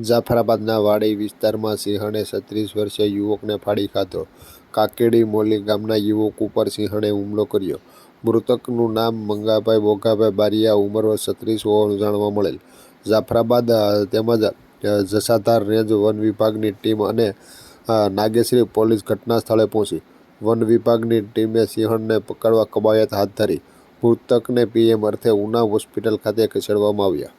જાફરાબાદના વાડી વિસ્તારમાં સિંહણે 36 વર્ષીય યુવકને ફાડી ખાધો. કાકેડી મોલી ગામના યુવક ઉપર સિંહણે હુમલો કર્યો. મૃતકનું નામ મંગાભાઈ બોઘાભાઈ બારિયા, ઉંમર 36 હોવાનું જાણવા મળેલ. જાફરાબાદ તેમજ જસાધાર રેન્જ વન વિભાગની ટીમ અને નાગેશ્રી પોલીસ ઘટના સ્થળે પહોંચી વન વિભાગની ટીમે સિંહણને પકડવા કવાયત હાથ ધરી. મૃતકને પીએમ અર્થે ઉના હોસ્પિટલ ખાતે ખસેડવામાં આવ્યા.